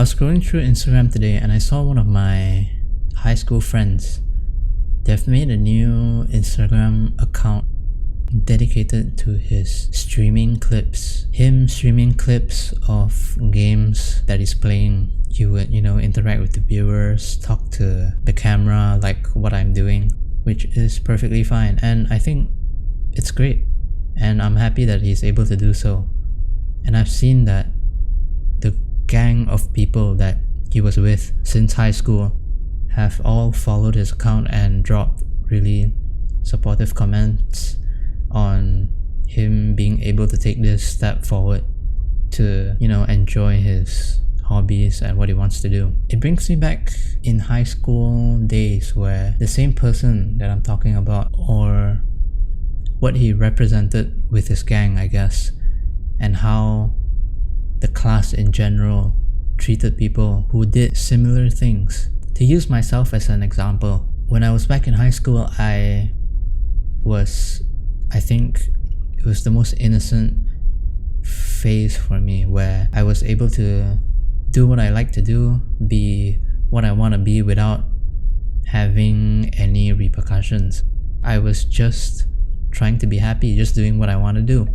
was scrolling through Instagram today and I saw one of my high school friends. They've made a new Instagram account dedicated to his streaming clips. Him streaming clips of games that he's playing. He would, interact with the viewers, talk to the camera like what I'm doing, which is perfectly fine. And I think it's great. And I'm happy that he's able to do so. And I've seen that the gang of people that he was with since high school have all followed his account and dropped really supportive comments on him being able to take this step forward to, enjoy his hobbies and what he wants to do. It brings me back in high school days where the same person that I'm talking about, or what he represented with his gang, I guess, and how the class in general treated people who did similar things. To use myself as an example, when I was back in high school, I think it was the most innocent phase for me, where I was able to do what I like to do, be what I want to be without having any repercussions. I was just trying to be happy, just doing what I want to do.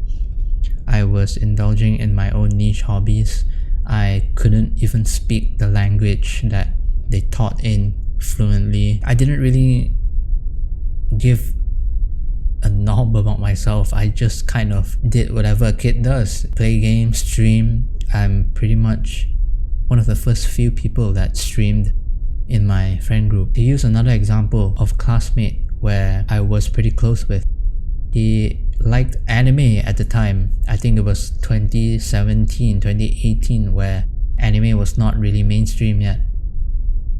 I was indulging in my own niche hobbies. I couldn't even speak the language that they taught in fluently. I didn't really give a knob about myself. I just kind of did whatever a kid does. Play games, stream. I'm pretty much one of the first few people that streamed in my friend group. To use another example of a classmate where I was pretty close with, he liked anime at the time. I think it was 2017, 2018, where anime was not really mainstream yet.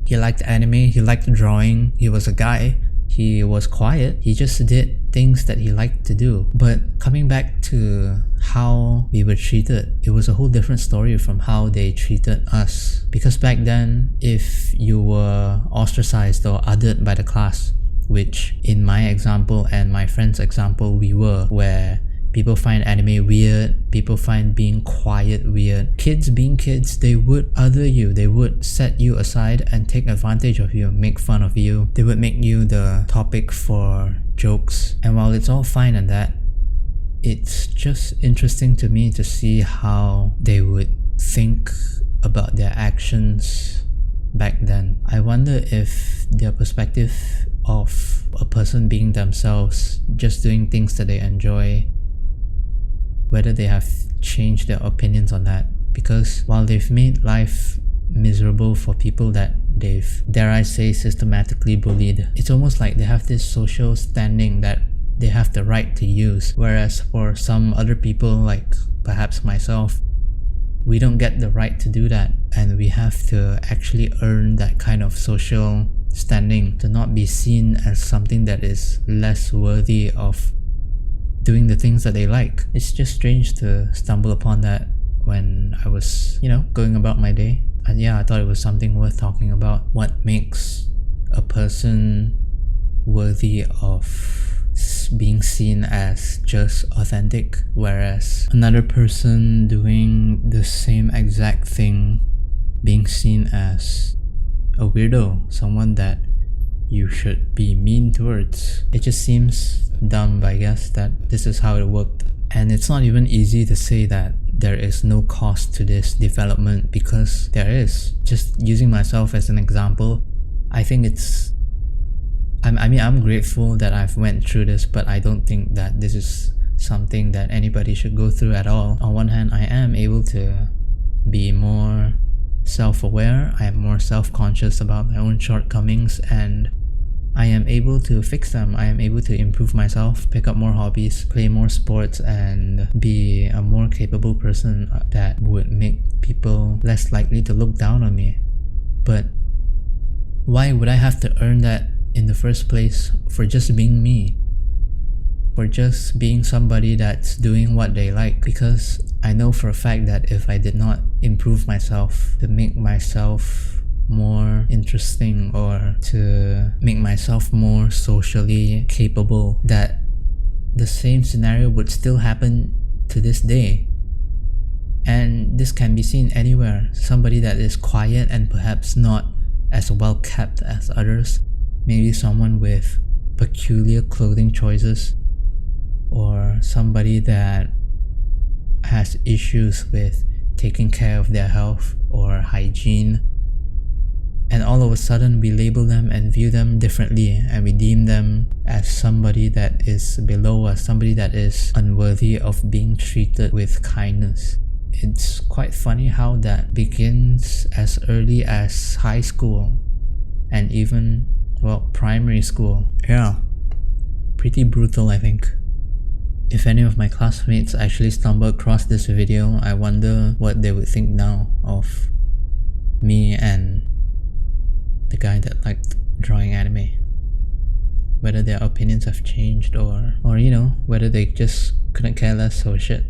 He liked anime, he liked drawing, he was a guy. He was quiet, he just did things that he liked to do. But coming back to how we were treated, it was a whole different story from how they treated us. Because back then, if you were ostracized or othered by the class, which in my example and my friend's example we were, where people find anime weird, people find being quiet weird. Kids being kids, they would other you, they would set you aside and take advantage of you, make fun of you. They would make you the topic for jokes. And while it's all fine and that, it's just interesting to me to see how they would think about their actions back then. I wonder if their perspective of a person being themselves, just doing things that they enjoy, whether they have changed their opinions on that. Because while they've made life miserable for people that they've, dare I say, systematically bullied, it's almost like they have this social standing that they have the right to use. Whereas for some other people, like perhaps myself, we don't get the right to do that, and we have to actually earn that kind of social standing to not be seen as something that is less worthy of doing the things that they like. It's just strange to stumble upon that when I was, going about my day. And yeah, I thought it was something worth talking about. What makes a person worthy of being seen as just authentic, whereas another person doing the same exact thing being seen as a weirdo, someone that you should be mean towards. It just seems dumb, I guess, that this is how it worked. And it's not even easy to say that there is no cost to this development, because there is. Just using myself as an example, I think I'm grateful that I've went through this, but I don't think that this is something that anybody should go through at all. On one hand, I am able to be more self-aware, I am more self-conscious about my own shortcomings, and I am able to fix them. I am able to improve myself, pick up more hobbies, play more sports, and be a more capable person that would make people less likely to look down on me. But why would I have to earn that in the first place for just being me? For just being somebody that's doing what they like? Because I know for a fact that if I did not improve myself to make myself more interesting or to make myself more socially capable, that the same scenario would still happen to this day. And this can be seen anywhere. Somebody that is quiet and perhaps not as well kept as others, maybe someone with peculiar clothing choices, or somebody that has issues with taking care of their health or hygiene, and all of a sudden we label them and view them differently, and we deem them as somebody that is below us, somebody that is unworthy of being treated with kindness. It's quite funny how that begins as early as high school and even, well, primary school. Yeah, pretty brutal, I think. If any of my classmates actually stumble across this video, I wonder what they would think now of me and the guy that liked drawing anime. Whether their opinions have changed or you know, whether they just couldn't care less or shit.